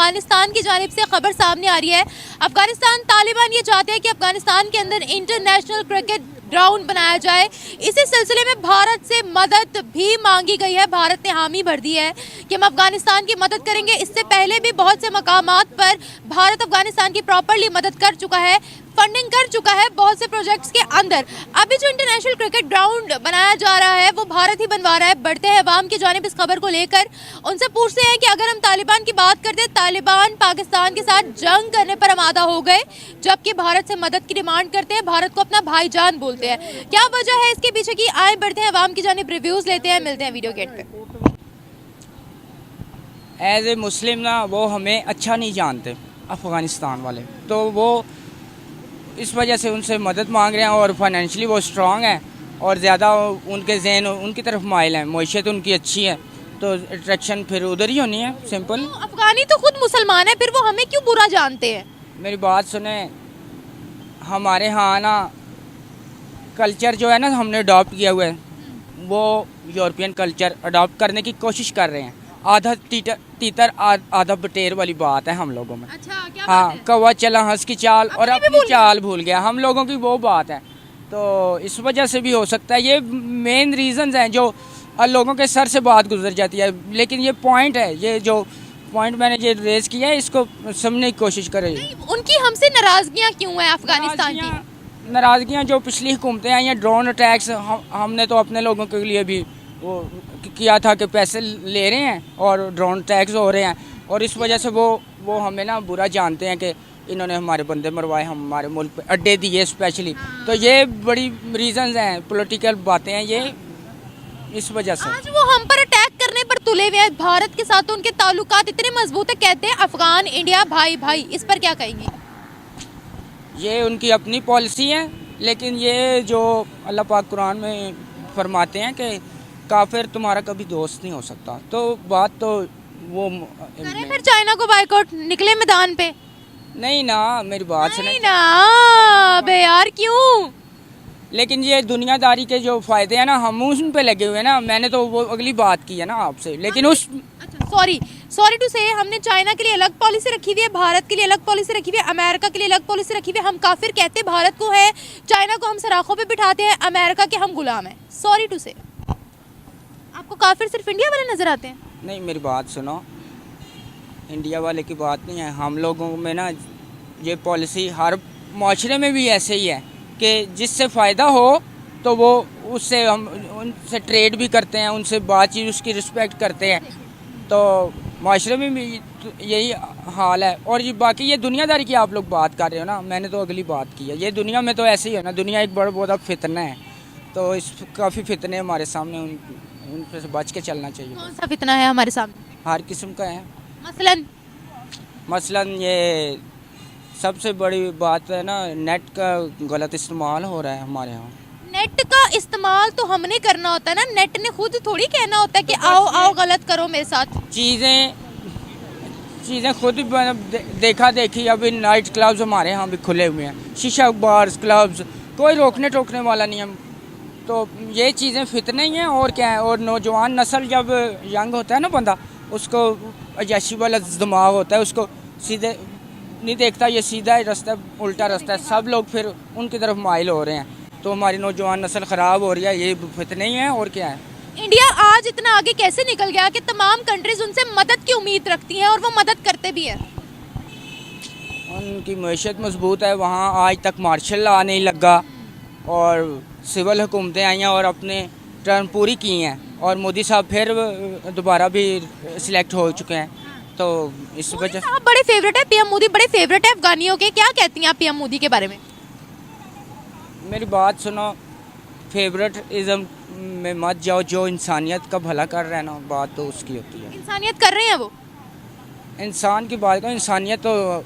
अफगानिस्तान की जानिब से खबर सामने आ रही है। अफगानिस्तान तालिबान ये चाहते हैं कि अफगानिस्तान के अंदर इंटरनेशनल क्रिकेट ग्राउंड बनाया जाए। इसी सिलसिले में भारत से मदद भी मांगी गई है। भारत ने हामी भर दी है कि हम अफगानिस्तान की मदद करेंगे। इससे पहले भी बहुत से मकामात पर भारत अफगानिस्तान की प्रॉपरली मदद कर चुका है, फंडिंग कर चुका है बहुत से प्रोजेक्ट्स के अंदर। अभी जो इंटरनेशनल क्रिकेट ग्राउंड बनाया जा रहा है वो भारत ही बनवा रहा है। बढ़ते हैं अवाम की जानिब इस खबर को लेकर, उनसे पूछते हैं कि अगर हम तालिबान की बात करते हैं, तालिबान पाकिस्तान के साथ जंग करने पर आमादा हो गए, जबकि भारत से मदद की डिमांड करते हैं, भारत को अपना भाईजान बोलते हैं। क्या वजह है इसके पीछे की? आए बढ़ते हैं अवाम की जानिब, रिव्यूज लेते हैं, मिलते हैं वीडियो गेट पे। एज ए मुस्लिम ना वो हमें अच्छा नहीं जानते अफ़गानिस्तान वाले, तो वो इस वजह से उनसे मदद मांग रहे हैं। और फाइनेंशियली वो स्ट्रांग है और ज़्यादा उनके जहन उनकी तरफ माइल है, मैशत उनकी अच्छी है, तो अट्रैक्शन फिर उधर ही होनी है, सिंपल। तो अफगानी तो खुद मुसलमान है, फिर वो हमें क्यों बुरा जानते हैं? मेरी बात सुने, हमारे यहाँ ना कल्चर जो है ना हमने अडॉप्ट किया हुआ है, वो यूरोपियन कल्चर अडॉप्ट करने की कोशिश कर रहे हैं। आधा तीतर आधा बटेर वाली बात है हम लोगों में। अच्छा, क्या हाँ, बात है? कौवा चला हंस की चाल और अपनी भी अपनी भूल गया। चाल भूल गया, हम लोगों की वो बात है। तो इस वजह से भी हो सकता है, ये मेन रीजंस हैं जो लोगों के सर से बात गुजर जाती है। लेकिन ये पॉइंट है, ये जो पॉइंट मैंने ये रेज किया है, इसको समझने की कोशिश करें। उनकी हमसे नाराजगियां क्यों हैं अफगानिस्तान की? नाराजगियाँ जो पिछली हुकूमतें आई हैं, ड्रोन अटैक्स, हमने तो अपने लोगों के लिए भी वो किया था कि पैसे ले रहे हैं और ड्रोन अटैक्स हो रहे हैं, और इस वजह से वो हमें ना बुरा जानते हैं कि इन्होंने हमारे बंदे मरवाए, हमारे मुल्क पे अड्डे दिए स्पेशली। तो ये बड़ी रीजंस हैं, पॉलिटिकल बातें हैं ये, इस वजह से। आज वो हम पर अटैक करने पर तुले हुए हैं। भारत के साथ तो उनके ताल्लुकात इतने मजबूत है, कहते हैं अफगान इंडिया भाई भाई। इस पर क्या कहेंगे? ये उनकी अपनी पॉलिसी है, लेकिन ये जो अल्लाह पाक कुरान में फरमाते हैं कि काफिर तुम्हारा कभी दोस्त नहीं हो सकता, तो बात तो वो करें फिर चाइना को बाइकआउट, निकले मैदान पे? नहीं ना, मेरी बात सुने। नहीं ना बे यार, क्यों? लेकिन ये दुनियादारी के जो फायदे हैं ना, हम उन पे लगे हुए हैं ना। मैंने तो वो अगली बात की है ना आपसे, लेकिन उस अच्छा, सॉरी टू से, हमने चाइना के लिए अलग पॉलिसी रखी हुई है, भारत के लिए अलग पॉलिसी रखी हुई है, अमेरिका के लिए अलग पॉलिसी रखी हुई है। हम काफिर कहते भारत को है, चाइना को हम सराखों पे बिठाते हैं, अमेरिका के हम गुलाम हैं। सॉरी टू से, आपको काफिर सिर्फ इंडिया वाले नजर आते हैं? नहीं, मेरी बात सुनो, इंडिया वाले की बात नहीं है। हम लोगों में ना ये पॉलिसी हर माशरे में भी ऐसे ही है कि जिससे फ़ायदा हो तो वो उससे हम उनसे ट्रेड भी करते हैं, उनसे बातचीत, उसकी रिस्पेक्ट करते हैं। तो माशरे में भी यही हाल है। और ये बाकी ये दुनियादारी की आप लोग बात कर रहे हो ना, मैंने तो अगली बात की है। ये दुनिया में तो ऐसे ही है ना, दुनिया एक बड़ा बहुत फितना है, तो इस काफ़ी फितने हमारे सामने, उन से बच के चलना चाहिए। कौन सा फितना है हमारे सामने? हर किस्म का है। मसलन ये सबसे बड़ी बात है ना, नेट का गलत इस्तेमाल हो रहा है हमारे यहाँ। नेट का इस्तेमाल तो हमने करना होता है ना, नेट ने खुद थोड़ी कहना होता है कि आओ आओ गलत करो मेरे साथ। चीज़ें खुद देखा देखी। अभी नाइट क्लब्स हमारे यहाँ भी खुले हुए हैं, शीशा बार्स, क्लब्स, कोई रोकने टोकने वाला नहीं है। तो ये चीज़ें फितने ही हैं, और क्या है। और नौजवान नस्ल जब यंग होता है ना बंदा, उसको अयाशी वाला दिमाग होता है, उसको सीधे नहीं देखता, ये सीधा ही रास्ता उल्टा रास्ता है, सब लोग फिर उनकी तरफ माइल हो रहे हैं। तो हमारी नौजवान नस्ल ख़राब हो रही है, ये फितने ही हैं, और क्या है। इंडिया आज इतना आगे कैसे निकल गया कि तमाम कंट्रीज उनसे मदद की उम्मीद रखती हैं और वो मदद करते भी हैं? उनकी मैशत मजबूत है, वहाँ आज तक मार्शल लॉ नहीं लगा और सिविल हुकूमतें आई हैं और अपने टर्म पूरी की हैं, और मोदी साहब फिर दोबारा भी सिलेक्ट हो चुके हैं। तो इस वजह से आप बड़े फेवरेट है, पीएम मोदी बड़े फेवरेट है अफगानियों के। क्या कहती हैं आप पीएम मोदी के बारे में? मेरी बात सुनो, फेवरेटिज्म में मत जाओ। जो इंसानियत का भला कर रहा है ना, बात तो उसकी होती है। इंसानियत कर रहे हैं वो? इंसान की बात करो, इंसानियत तो।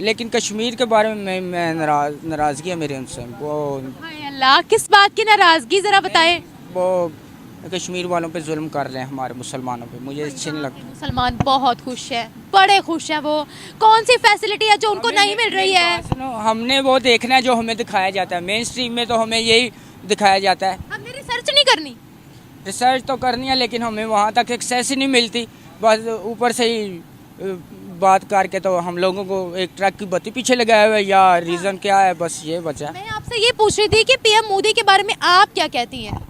लेकिन कश्मीर के बारे में मैं नाराज़गी है मेरे उनसे। वो हाय अल्लाह, किस बात की नाराजगी, जरा बताएं। वो कश्मीर वालों पे जुल्म कर रहे हैं, हमारे मुसलमानों पे, मुझे अच्छे नहीं लगता। मुसलमान बहुत खुश है, बड़े खुश है। वो कौन सी फैसिलिटी है जो उनको नहीं मिल रही है? सुनो, हमने वो देखना है जो हमें दिखाया जाता है। मेन स्ट्रीम में तो हमें यही दिखाया जाता है। हमने रिसर्च नहीं करनी? रिसर्च तो करनी है, लेकिन हमें वहाँ तक एक्सेस ही नहीं मिलती। बस ऊपर से ही बात करके तो हम लोगों को एक ट्रक की बत्ती पीछे लगाया हुआ है, या रीज़न क्या है, बस ये बचा है। मैं आपसे ये पूछ रही थी कि पीएम मोदी के बारे में आप क्या कहती हैं?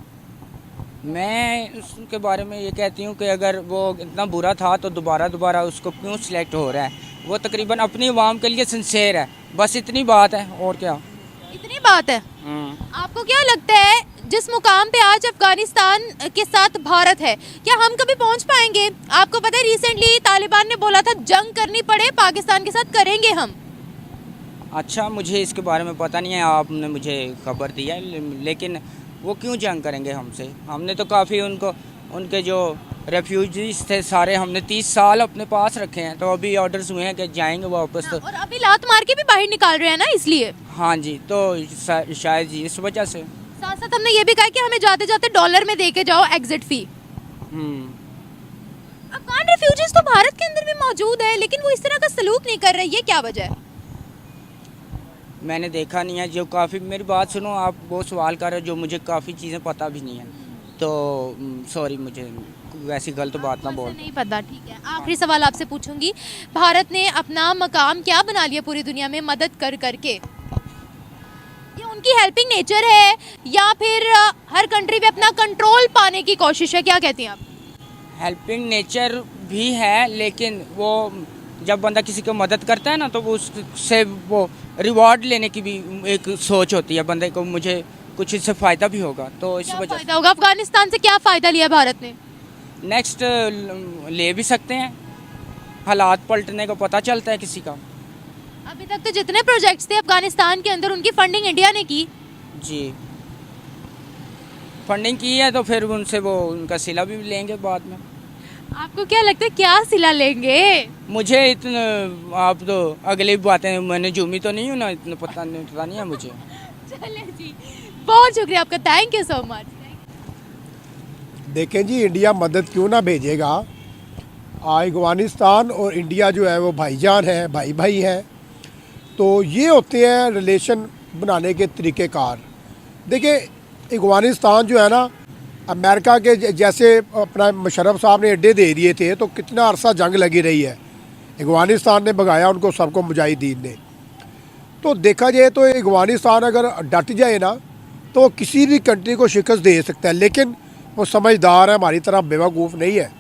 मैं उसके बारे में ये कहती हूँ कि अगर वो इतना बुरा था तो दोबारा उसको क्यों सिलेक्ट हो रहा है। वो तकरीबन अपनी आवाम के लिए सिंसेर है, बस इतनी बात है, और क्या। इतनी बात है। आपको क्या लगता है जिस मुकाम पे आज अफगानिस्तान के साथ भारत है, क्या हम कभी पहुंच पाएंगे? आपको पता है रिसेंटली तालिबान ने बोला था जंग करनी पड़े पाकिस्तान के साथ करेंगे हम। अच्छा, मुझे इसके बारे में पता नहीं है, आपने मुझे खबर दी है, लेकिन वो क्यों जंग करेंगे हमसे? हमने तो काफ़ी उनके जो रेफ्यूजीज थे सारे हमने 30 साल अपने पास रखे हैं, तो अभी ऑर्डर्स हुए हैं कि जाएंगे वापस। तो और अभी लात मार के भी बाहर निकाल रहे हैं ना, इसलिए। हाँ जी, तो शायद जी इस वजह से। साथ साथ हमने ये भी कहा कि हमें जाते जाते डॉलर में दे के जाओ एग्जिट फी। अफगान रेफ्यूजीज तो भारत के अंदर भी मौजूद है, लेकिन वो इस तरह का सलूक नहीं कर रहे, ये क्या वजह है? मैंने देखा नहीं है, जो काफ़ी, मेरी बात सुनो, आप वो सवाल कर रहे हो जो मुझे काफ़ी चीज़ें पता भी नहीं है, तो सॉरी, मुझे वैसी गलत बात ना बोल। नहीं पता, ठीक है। आखिरी सवाल आपसे पूछूंगी, भारत ने अपना मकाम क्या बना लिया पूरी दुनिया में मदद कर करके? ये उनकी हेल्पिंग नेचर है या फिर हर कंट्री पे अपना कंट्रोल पाने की कोशिश है, क्या कहती हैं आप? हेल्पिंग नेचर भी है, लेकिन वो जब बंदा किसी को मदद करता है ना, तो वो उससे वो रिवॉर्ड लेने की भी एक सोच होती है बंदे को, मुझे कुछ इससे फ़ायदा भी होगा, तो इस वजह फायदा होगा। अफगानिस्तान से क्या फ़ायदा लिया भारत ने? नेक्स्ट ले भी सकते हैं, हालात पलटने का पता चलता है किसी का। अभी तक तो जितने प्रोजेक्ट्स थे अफगानिस्तान के अंदर, उनकी फंडिंग इंडिया ने की। जी, फंडिंग की है, तो फिर उनसे वो उनका सिला भी लेंगे बाद में। आपको क्या लगता है क्या सिला लेंगे? मुझे इतना, आप तो अगली बातें, मैंने जूमी तो नहीं हूँ ना, इतना पता नहीं है मुझे। चले जी, बहुत शुक्रिया आपका, थैंक यू सो मच। देखें जी, इंडिया मदद क्यों ना भेजेगा। अफगानिस्तान और इंडिया जो है वो भाईजान है, भाई भाई हैं, तो ये होते हैं रिलेशन बनाने के तरीक़ेकार। देखिए, अफगानिस्तान जो है ना, अमेरिका के जैसे अपना मुशर्रफ साहब ने अड्डे दे दिए थे, तो कितना अरसा जंग लगी रही है, अफगानिस्तान ने भगाया उनको सबको मुजाहिदीन ने। तो देखा जाए तो अफगानिस्तान अगर डट जाए ना, तो किसी भी कंट्री को शिकस्त दे सकता है, लेकिन वो समझदार है, हमारी तरह बेवकूफ़ नहीं है।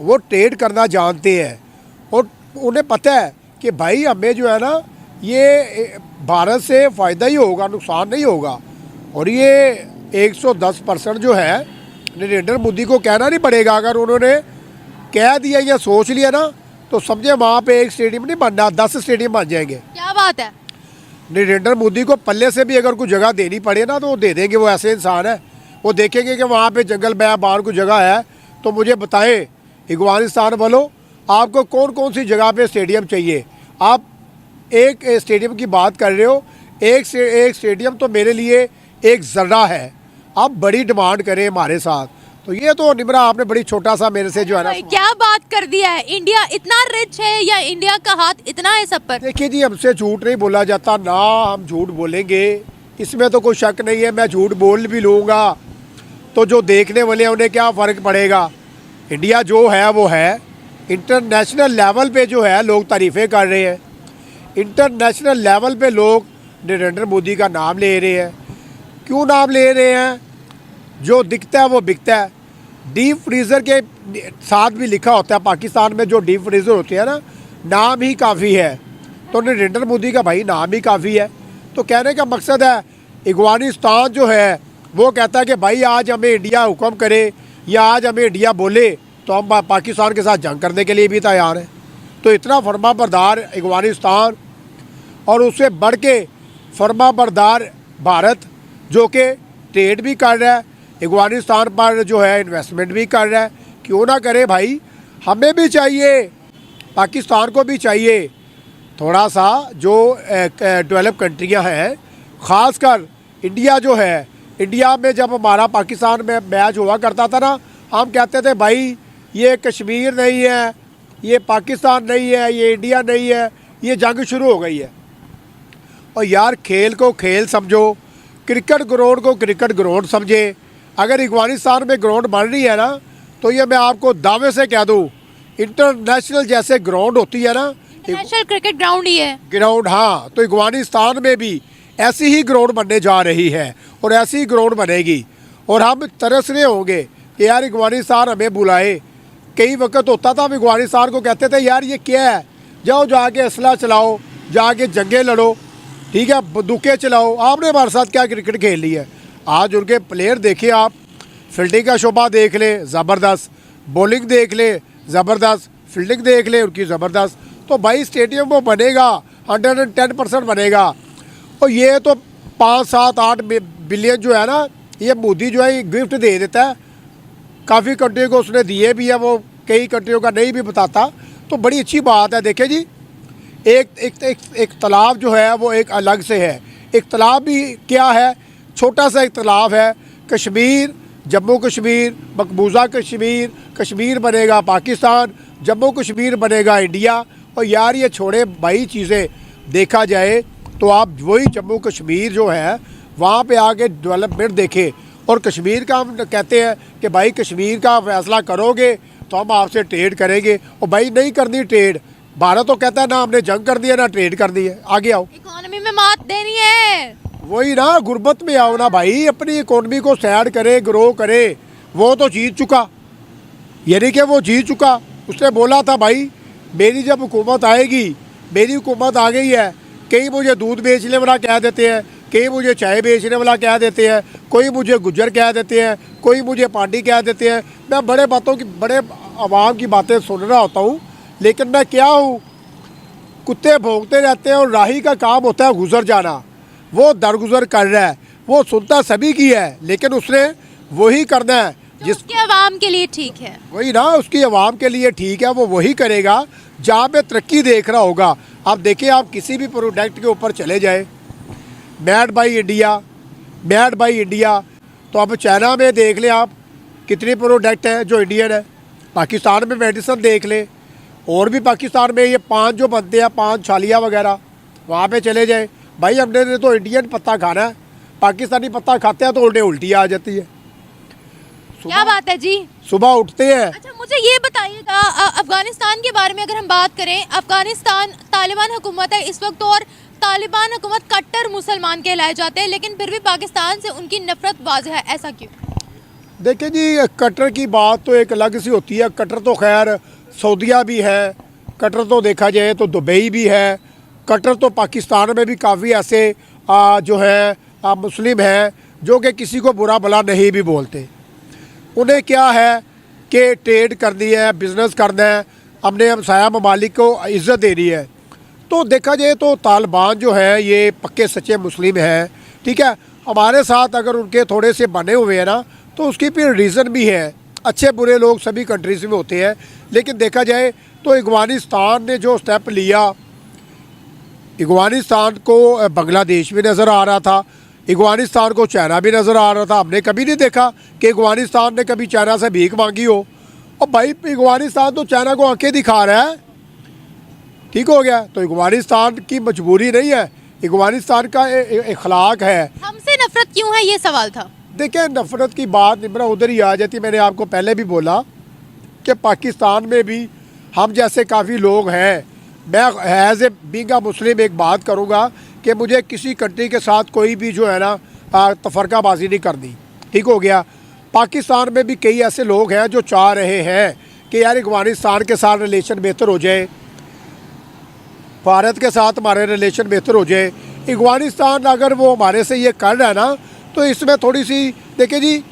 वो ट्रेड करना जानते हैं और उन्हें पता है कि भाई हमें जो है ना, ये भारत से फ़ायदा ही होगा, नुकसान नहीं होगा। और ये 110% जो है, नरेंद्र मोदी को कहना नहीं पड़ेगा, अगर उन्होंने कह दिया या सोच लिया ना, तो समझे वहाँ पे एक स्टेडियम नहीं बनना, 10 स्टेडियम बन जाएंगे। क्या बात है? नरेंद्र मोदी को पल्ले से भी अगर कोई जगह देनी पड़े ना, तो वो दे देंगे। वो ऐसे इंसान है, वो देखेंगे कि वहाँ पे जंगल बाहर कोई जगह है, तो मुझे बताएं अफगानिस्तान वालों, आपको कौन कौन सी जगह पे स्टेडियम चाहिए। आप एक स्टेडियम की बात कर रहे हो, एक स्टेडियम तो मेरे लिए एक ज़र्रा है। आप बड़ी डिमांड करें हमारे साथ, तो ये तो निमरा आपने बड़ी छोटा सा मेरे से जो है ना, क्या बात कर दिया है। इंडिया इतना रिच है या इंडिया का हाथ इतना है सब पर? देखिए जी, हमसे झूठ नहीं बोला जाता ना, हम झूठ बोलेंगे, इसमें तो कोई शक नहीं है। मैं झूठ बोल भी लूँगा तो जो देखने वाले हैं उन्हें क्या फ़र्क पड़ेगा। इंडिया जो है वो है। इंटरनेशनल लेवल पे जो है लोग तारीफ़ें कर रहे हैं, इंटरनेशनल लेवल पे लोग नरेंद्र मोदी का नाम ले रहे हैं। क्यों नाम ले रहे हैं? जो दिखता है वो बिकता है। डीप फ्रीज़र के साथ भी लिखा होता है, पाकिस्तान में जो डीप फ्रीज़र होते हैं ना, नाम ही काफ़ी है। तो नरेंद्र मोदी का भाई नाम ही काफ़ी है। तो कहने का मकसद है, अफगानिस्तान जो है वो कहता है कि भाई आज हमें इंडिया हुक्म करे या आज हमें इंडिया बोले तो हम पाकिस्तान के साथ जंग करने के लिए भी तैयार हैं। तो इतना फर्माबरदार अफगानिस्तान, और उससे बढ़ के फर्माबरदार भारत, जो कि ट्रेड भी कर रहा है, अफगानिस्तान पर जो है इन्वेस्टमेंट भी कर रहा है। क्यों ना करे भाई, हमें भी चाहिए, पाकिस्तान को भी चाहिए थोड़ा सा। जो डेवलप कंट्रियां हैं, ख़ासकर इंडिया जो है, इंडिया में जब हमारा पाकिस्तान में मैच हुआ करता था ना, हम कहते थे भाई ये कश्मीर नहीं है, ये पाकिस्तान नहीं है, ये इंडिया नहीं है, ये जंग शुरू हो गई है। और यार, खेल को खेल समझो, क्रिकेट ग्राउंड को क्रिकेट ग्राउंड समझे। अगर अफगानिस्तान में ग्राउंड बन रही है ना, तो ये मैं आपको दावे से कह दूँ, इंटरनेशनल जैसे ग्राउंड होती है ना, इंटरनेशनल क्रिकेट ग्राउंड ही है। ग्राउंड, हाँ, तो अफगानिस्तान में भी ऐसी ही ग्राउंड बनने जा रही है और ऐसी ही ग्राउंड बनेगी। और हम तरस रहे होंगे कि यार अफगानिस्तान हमें बुलाए। कई वक्त होता था हम अफगानिस्तान को कहते थे यार ये क्या है, जाओ जाके असला चलाओ, जाके जंगें लड़ो, ठीक है, बंदूकें चलाओ, आपने हमारे साथ क्या क्रिकेट खेल ली है। आज उनके प्लेयर देखिए आप, फील्डिंग का शोबा देख ले ज़बरदस्त, बॉलिंग देख ले ज़बरदस्त, फील्डिंग देख ले उनकी ज़बरदस्त। तो भाई स्टेडियम वो बनेगा, 110% बनेगा। और ये तो 5, 7, 8 बिलियन जो है ना, ये मोदी जो है ये गिफ्ट दे देता है। काफ़ी कंट्रियों को उसने दिए भी है, वो कई कंट्रियों का नहीं भी बताता। तो बड़ी अच्छी बात है। देखिए जी, एक तालाब जो है वो एक अलग से है। एक तालाब भी क्या है, छोटा सा एक तालाब है। कश्मीर, जम्मू कश्मीर, मकबूजा कश्मीर, कश्मीर बनेगा पाकिस्तान, जम्मू कश्मीर बनेगा इंडिया। और यार ये छोड़े भाई चीज़ें, देखा जाए तो आप वही जम्मू कश्मीर जो है वहाँ पे आके डेवलपमेंट देखें। और कश्मीर का हम कहते हैं कि भाई कश्मीर का फैसला करोगे तो हम आपसे ट्रेड करेंगे। और भाई नहीं करनी ट्रेड, भारत तो कहता है ना हमने जंग कर दी है ना ट्रेड कर दी है, आगे आओ। इकोनॉमी में मात देनी है, वही ना, गुर्बत में आओ ना भाई, अपनी इकोनॉमी को सैड करे, ग्रो करे। वो तो जीत चुका, यानी कि वो जीत चुका। उसने बोला था भाई मेरी जब हुकूमत आएगी, मेरी हुकूमत आ गई है। कई मुझे दूध बेचने वाला कह देते हैं, कई मुझे चाय बेचने वाला कह देते हैं, कोई मुझे गुज्जर कह देते हैं, कोई मुझे पांडी कह देते हैं। मैं बड़े आवाम की बातें सुन रहा होता हूँ, लेकिन मैं क्या हूँ, कुत्ते भौंकते रहते हैं और राही का काम होता है गुजर जाना। वो दरगुजर कर रहा है, वो सुनता सभी की है, लेकिन उसने वही करना है जो उसके आवाम के लिए ठीक है। वही ना, उसकी आवाम के लिए ठीक है, वो वही करेगा जहाँ पे तरक्की देख रहा होगा। आप देखिए, आप किसी भी प्रोडक्ट के ऊपर चले जाए, made by India, made by India. तो अब चाइना में देख लें आप, कितने प्रोडक्ट हैं जो इंडियन है। पाकिस्तान में मेडिसन देख लें, और भी पाकिस्तान में ये 5 जो बनते हैं, 5 छालियाँ वगैरह, वहाँ पे चले जाए। भाई हमने तो इंडियन पत्ता खाना है, पाकिस्तानी पत्ता खाते हैं तो उल्टी आ जाती है। क्या बात है जी, सुबह उठते हैं। अच्छा मुझे ये बताइएगा, अफगानिस्तान के बारे में अगर हम बात करें, अफगानिस्तान तालिबान हुकूमत है इस वक्त, और तालिबान हुकूमत कट्टर मुसलमान कहलाए जाते हैं, लेकिन फिर भी पाकिस्तान से उनकी नफरत वाज़ेह है, ऐसा क्यों? देखिए जी, कटर की बात तो एक अलग सी होती है। कटर तो खैर सऊदीया भी है, कटर तो देखा जाए तो दुबई भी है, कटर तो पाकिस्तान में भी काफ़ी ऐसे जो है मुस्लिम हैं जो कि किसी को बुरा भला नहीं भी बोलते। उन्हें क्या है कि ट्रेड करनी है, बिज़नेस करना है, हमने हमसाया ममालिक को इज़्ज़त देनी है। तो देखा जाए तो तालिबान जो है ये पक्के सच्चे मुस्लिम हैं, ठीक है। हमारे साथ अगर उनके थोड़े से बने हुए हैं ना, तो उसकी फिर रीज़न भी है। अच्छे बुरे लोग सभी कंट्रीज़ में होते हैं, लेकिन देखा जाए तो अफगानिस्तान ने जो स्टेप लिया, अफगानिस्तान को बांग्लादेश भी नज़र आ रहा था, अफगानिस्तान को चाइना भी नज़र आ रहा था। हमने कभी नहीं देखा कि अफगानिस्तान ने कभी चाइना से भीख मांगी हो। और भाई अफगानिस्तान तो चाइना को आंखें दिखा रहा है, ठीक हो गया। तो अफगानिस्तान की मजबूरी नहीं है, अफगानिस्तान का अखलाक है। हमसे नफरत क्यों है, ये सवाल था। देखिए, नफ़रत की बात निमरा उधर ही आ जाती। मैंने आपको पहले भी बोला कि पाकिस्तान में भी हम जैसे काफ़ी लोग हैं। मैं एज ए बीइंग अ मुस्लिम एक बात करूँगा कि मुझे किसी कंट्री के साथ कोई भी जो है ना तफरकाबाजी नहीं करनी, ठीक हो गया। पाकिस्तान में भी कई ऐसे लोग हैं जो चाह रहे हैं कि यार अफगानिस्तान के साथ रिलेशन बेहतर हो जाए, भारत के साथ हमारे रिलेशन बेहतर हो जाए। अफगानिस्तान अगर वो हमारे से ये कर रहा है ना, तो इसमें थोड़ी सी देखिए जी,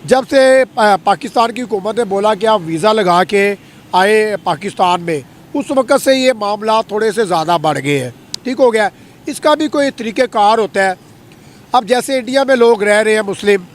जब से पाकिस्तान की हुकूमत ने बोला कि आप वीज़ा लगा के आए पाकिस्तान में, उस वक़्त से ये मामला थोड़े से ज़्यादा बढ़ गए हैं, ठीक हो गया। इसका भी कोई तरीक़ेकार होता है। अब जैसे इंडिया में लोग रह रहे हैं मुस्लिम,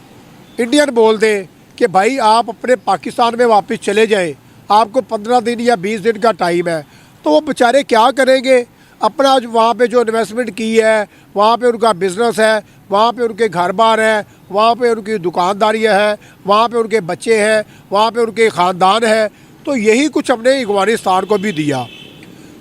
इंडियन बोल दें कि भाई आप अपने पाकिस्तान में वापस चले जाएं, आपको 15 दिन या 20 दिन का टाइम है, तो वो बेचारे क्या करेंगे? अपना वहाँ पे जो इन्वेस्टमेंट की है, वहाँ पे उनका बिज़नेस है, वहाँ पे उनके घर बार है, वहाँ पे उनकी दुकानदारियाँ हैं, वहाँ पे उनके बच्चे हैं, वहाँ पे उनके ख़ानदान है। तो यही कुछ हमने अफगानिस्तान को भी दिया।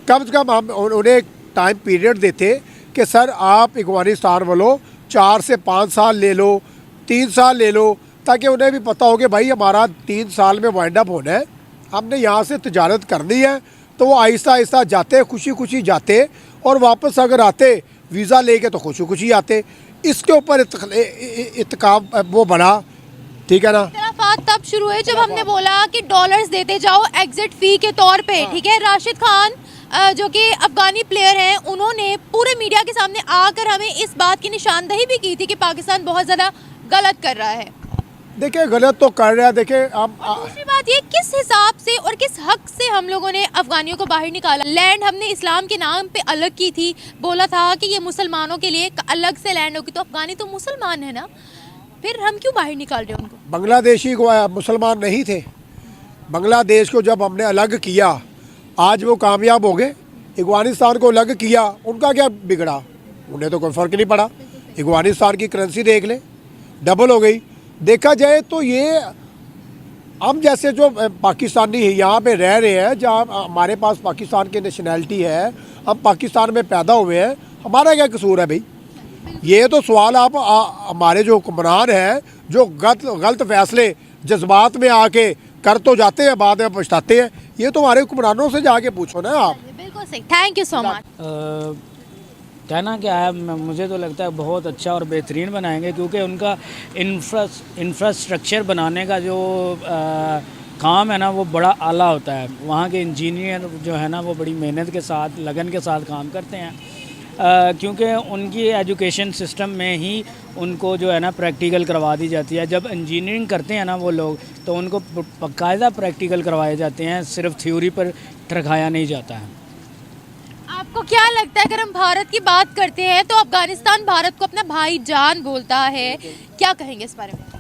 कम से कम हम उन्हें एक टाइम पीरियड देते कि सर आप अफगानिस्तान वालों 4 से 5 साल ले लो, 3 साल ले लो, ताकि उन्हें भी पता हो कि भाई हमारा 3 साल में वाइंड अप होना है, हमने यहाँ से तजारत करनी है, तो वो आहिस्ता आहिस्ता जाते, खुशी खुशी जाते, और वापस अगर आते वीज़ा लेके तो खुशी खुशी आते। इसके ऊपर इत्काब वो बना, ठीक है ना। इख्तिलाफात तब शुरू हुए जब हमने बोला कि डॉलर्स देते जाओ एग्जिट फी के तौर पे, ठीक है। राशिद खान जो कि अफगानी प्लेयर हैं, उन्होंने पूरे मीडिया के सामने आकर हमें इस बात की निशानदही भी की थी कि पाकिस्तान बहुत ज़्यादा गलत कर रहा है। देखिए गलत तो कर रहा है, देखिए अब दूसरी बात ये, किस हिसाब से और किस हक से हम लोगों ने अफगानियों को बाहर निकाला। लैंड हमने इस्लाम के नाम पे अलग की थी, बोला था कि ये मुसलमानों के लिए अलग से लैंड होगी, तो अफगानी तो मुसलमान है ना, फिर हम क्यों बाहर निकाल रहे हैं उनको। बांग्लादेशी को मुसलमान नहीं थे, बांग्लादेश को जब हमने अलग किया आज वो कामयाब हो गए। अफगानिस्तान को अलग किया, उनका क्या बिगड़ा, उन्हें तो कोई फ़र्क नहीं पड़ा। अफगानिस्तान की करेंसी देख ले, डबल हो गई। देखा जाए तो ये हम जैसे जो पाकिस्तानी यहाँ पे रह रहे हैं, जहाँ हमारे पास पाकिस्तान की नेशनैलिटी है, हम पाकिस्तान में पैदा हुए हैं, हमारा क्या कसूर है भाई। ये तो सवाल आप हमारे जो हुक्मरान हैं, जो गलत फैसले जज्बात में आके कर तो जाते हैं, बाद में पछताते हैं, ये तो हमारे हुक्मरानों से जाके पूछो ना आप। बिल्कुल सही, थैंक यू सो मच। कहना क्या है, मुझे तो लगता है बहुत अच्छा और बेहतरीन बनाएंगे, क्योंकि उनका इंफ्रास्ट्रक्चर बनाने का जो काम है ना वो बड़ा आला होता है। वहाँ के इंजीनियर जो है ना वो बड़ी मेहनत के साथ, लगन के साथ काम करते हैं, क्योंकि उनकी एजुकेशन सिस्टम में ही उनको जो है ना प्रैक्टिकल करवा दी जाती है। जब इंजीनियरिंग करते हैं ना वो लोग, तो उनको बाकायदा प्रैक्टिकल करवाए जाते हैं, सिर्फ थ्योरी पर ठरकाया नहीं जाता है। आपको क्या लगता है, अगर हम भारत की बात करते हैं तो अफगानिस्तान भारत को अपना भाईजान बोलता है, क्या कहेंगे इस बारे में।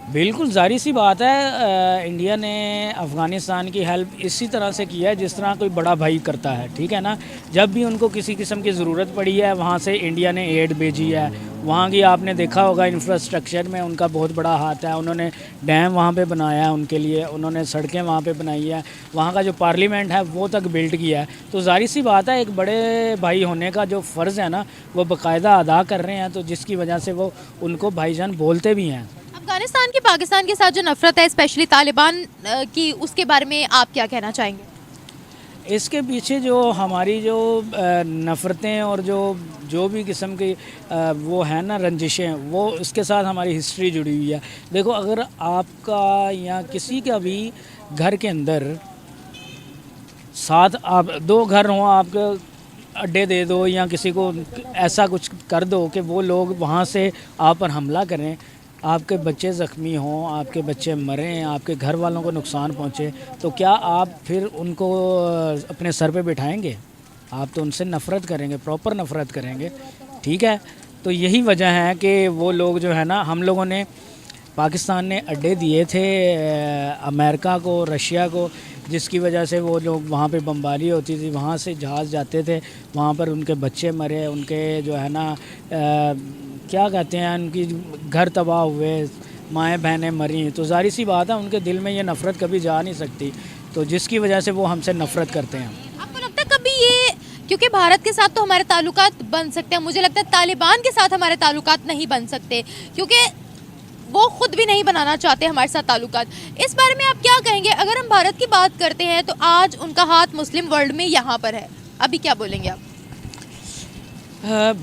बिल्कुल जारी सी बात है, इंडिया ने अफ़गानिस्तान की हेल्प इसी तरह से की है जिस तरह कोई बड़ा भाई करता है, ठीक है ना। जब भी उनको किसी किस्म की ज़रूरत पड़ी है, वहाँ से इंडिया ने एड भेजी है। वहाँ की आपने देखा होगा इंफ्रास्ट्रक्चर में उनका बहुत बड़ा हाथ है। उन्होंने डैम वहाँ पे बनाया है उनके लिए, उन्होंने सड़कें वहाँ पे बनाई है, वहाँ का जो पार्लियामेंट है वो तक बिल्ड किया है। तो जारी सी बात है, एक बड़े भाई होने का जो फ़र्ज़ है ना वो बाकायदा अदा कर रहे हैं, तो जिसकी वजह से वो उनको भाईजान बोलते भी हैं। अफगानिस्तान की पाकिस्तान के साथ जो नफरत है, स्पेशली तालिबान की, उसके बारे में आप क्या कहना चाहेंगे। इसके पीछे जो हमारी जो नफ़रतें और जो भी किस्म की वो है ना रंजिशें, वो इसके साथ हमारी हिस्ट्री जुड़ी हुई है। देखो, अगर आपका या किसी का भी घर के अंदर साथ आप दो घर हों, आपके अड्डे दे दो या किसी को ऐसा कुछ कर दो कि वो लोग वहाँ से आप पर हमला करें, आपके बच्चे ज़ख्मी हों, आपके बच्चे मरें, आपके घर वालों को नुकसान पहुँचे, तो क्या आप फिर उनको अपने सर पे बिठाएंगे? आप तो उनसे नफ़रत करेंगे, प्रॉपर नफ़रत करेंगे, ठीक है। तो यही वजह है कि वो लोग जो है ना, हम लोगों ने पाकिस्तान ने अड्डे दिए थे अमेरिका को, रशिया को, जिसकी वजह से वो लोग वहाँ पे बमबारी होती थी, वहाँ से जहाज़ जाते थे, वहाँ पर उनके बच्चे मरे, उनके जो है ना क्या कहते हैं, उनकी घर तबाह हुए, माएँ बहनें मरी। तो ज़ाहिर सी बात है उनके दिल में ये नफ़रत कभी जा नहीं सकती, तो जिसकी वजह से वो हमसे नफ़रत करते हैं। आपको लगता है कभी ये, क्योंकि भारत के साथ तो हमारे ताल्लुकात बन सकते हैं, मुझे लगता है तालिबान के साथ हमारे ताल्लुकात नहीं बन सकते, क्योंकि वो खुद भी नहीं बनाना चाहते हमारे साथ ताल्लुकात। इस बारे में आप क्या कहेंगे। अगर हम भारत की बात करते हैं तो आज उनका हाथ मुस्लिम वर्ल्ड में यहाँ पर है, अभी क्या बोलेंगे आप।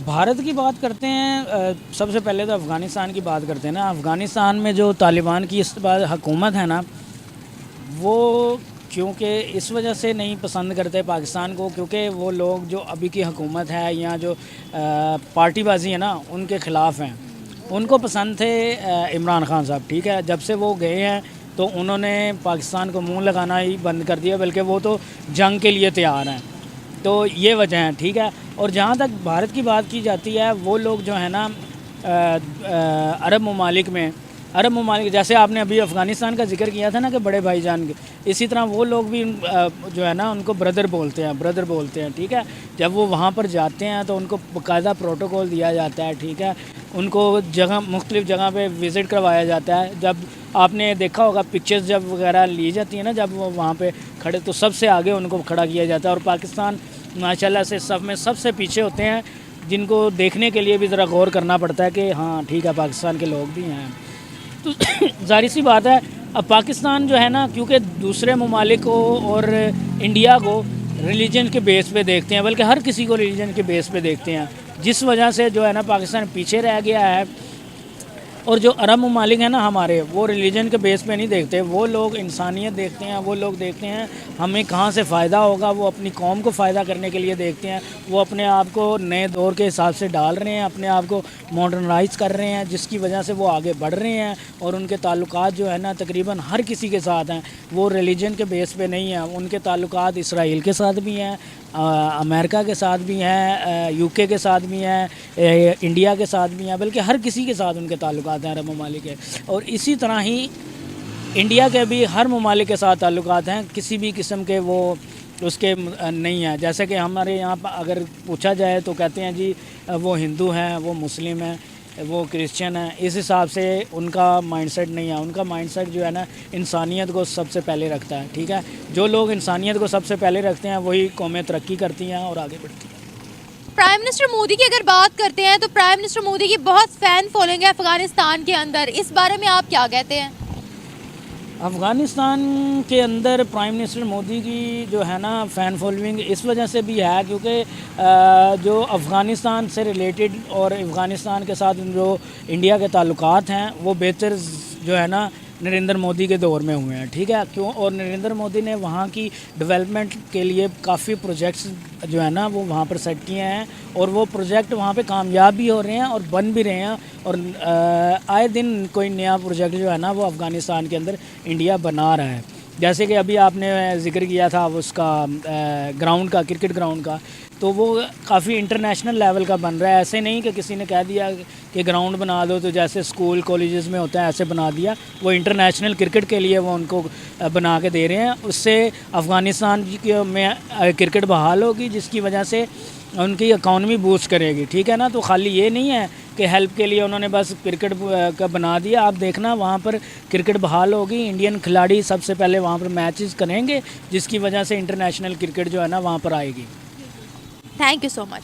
भारत की बात करते हैं, सबसे पहले तो अफ़गानिस्तान की बात करते हैं ना। अफ़गानिस्तान में जो तालिबान की इस बार हुकूमत है ना, वो क्योंकि इस वजह से नहीं पसंद करते पाकिस्तान को, क्योंकि वो लोग जो अभी की हुकूमत है या जो पार्टीबाजी है ना, उनके ख़िलाफ़ हैं। उनको पसंद थे इमरान ख़ान साहब, ठीक है। जब से वो गए हैं तो उन्होंने पाकिस्तान को मुँह लगाना ही बंद कर दिया, बल्कि वो तो जंग के लिए तैयार हैं। तो ये वजह है, ठीक है। और जहाँ तक भारत की बात की जाती है, वो लोग जो है ना अरब ममालिक में, अरब ममालिक, जैसे आपने अभी अफ़गानिस्तान का जिक्र किया था ना कि बड़े भाईजान के, इसी तरह वो लोग भी जो है ना उनको ब्रदर बोलते हैं, ठीक है। जब वो वहाँ पर जाते हैं तो उनको बाकायदा प्रोटोकॉल दिया जाता है, ठीक है। उनको जगह मुख्तलिफ़ जगह पे विज़िट करवाया जाता है। जब आपने देखा होगा पिक्चर्स जब वगैरह ली जाती है ना, जब वो वहाँ पे खड़े, तो सबसे आगे उनको खड़ा किया जाता है। और पाकिस्तान माशाल्लाह से सब में सबसे पीछे होते हैं, जिनको देखने के लिए भी ज़रा गौर करना पड़ता है कि हाँ ठीक है, पाकिस्तान के लोग भी हैं। तो जाहिर सी बात है अब पाकिस्तान जो है ना, क्योंकि दूसरे ममालिक को और इंडिया को रिलीजन के बेस पे देखते हैं, बल्कि हर किसी को रिलीजन के बेस पे देखते हैं, जिस वजह से जो है ना पाकिस्तान पीछे रह गया है। और जो अरब ममालिक हैं ना हमारे, वो रिलीजन के बेस पे नहीं देखते, वो लोग इंसानियत देखते हैं, वो लोग देखते हैं हमें कहाँ से फ़ायदा होगा, वो अपनी कौम को फ़ायदा करने के लिए देखते हैं। वो अपने आप को नए दौर के हिसाब से डाल रहे हैं, अपने आप को मॉडर्नाइज़ कर रहे हैं, जिसकी वजह से वो आगे बढ़ रहे हैं। और उनके ताल्लुकात जो है ना तकरीबन हर किसी के साथ हैं, वो रिलीजन के बेस पे नहीं है। उनके ताल्लुकात इसराइल के साथ भी हैं, अमेरिका के साथ भी हैं, यूके के साथ भी हैं, इंडिया के साथ भी हैं, बल्कि हर किसी के साथ उनके ताल्लुकात हैं अरब ममालिक के। और इसी तरह ही इंडिया के भी हर ममालिक के साथ ताल्लुकात हैं, किसी भी किस्म के वो उसके नहीं है। जैसे कि हमारे यहाँ पर अगर पूछा जाए तो कहते हैं जी वो हिंदू हैं, वो मुस्लिम हैं, वो क्रिश्चियन है। इस हिसाब से उनका माइंडसेट नहीं है। उनका माइंडसेट जो है ना इंसानियत को सबसे पहले रखता है। ठीक है, जो लोग इंसानियत को सबसे पहले रखते हैं वही कौमें तरक्की करती हैं और आगे बढ़ती हैं। प्राइम मिनिस्टर मोदी की अगर बात करते हैं तो प्राइम मिनिस्टर मोदी की बहुत फैन फॉलोइंग है अफगानिस्तान के अंदर, इस बारे में आप क्या कहते हैं? अफ़गानिस्तान के अंदर प्राइम मिनिस्टर मोदी की जो है ना फ़ैन फॉलोइंग इस वजह से भी है क्योंकि जो अफ़गानिस्तान से रिलेटेड और अफ़गानिस्तान के साथ जो इंडिया के ताल्लुकात हैं वो बेहतर जो है ना नरेंद्र मोदी के दौर में हुए हैं। ठीक है, क्यों? और नरेंद्र मोदी ने वहाँ की डेवलपमेंट के लिए काफ़ी प्रोजेक्ट्स जो है ना वो वहाँ पर सेट किए हैं और वो प्रोजेक्ट वहाँ पे कामयाब भी हो रहे हैं और बन भी रहे हैं। और आए दिन कोई नया प्रोजेक्ट जो है ना वो अफ़गानिस्तान के अंदर इंडिया बना रहा है। जैसे कि अभी आपने जिक्र किया था उसका ग्राउंड का, क्रिकेट ग्राउंड का, तो वो काफ़ी इंटरनेशनल लेवल का बन रहा है। ऐसे नहीं कि किसी ने कह दिया कि ग्राउंड बना दो तो जैसे स्कूल कॉलेजेस में होता है ऐसे बना दिया। वो इंटरनेशनल क्रिकेट के लिए वो उनको बना के दे रहे हैं। उससे अफ़गानिस्तान में क्रिकेट बहाल होगी, जिसकी वजह से उनकी इकॉनमी बूस्ट करेगी। ठीक है ना, तो खाली ये नहीं है कि हेल्प के लिए उन्होंने बस क्रिकेट का बना दिया। आप देखना वहाँ पर क्रिकेट बहाल होगी, इंडियन खिलाड़ी सबसे पहले वहाँ पर मैचेस करेंगे, जिसकी वजह से इंटरनेशनल क्रिकेट जो है ना वहाँ पर आएगी। Thank you so much.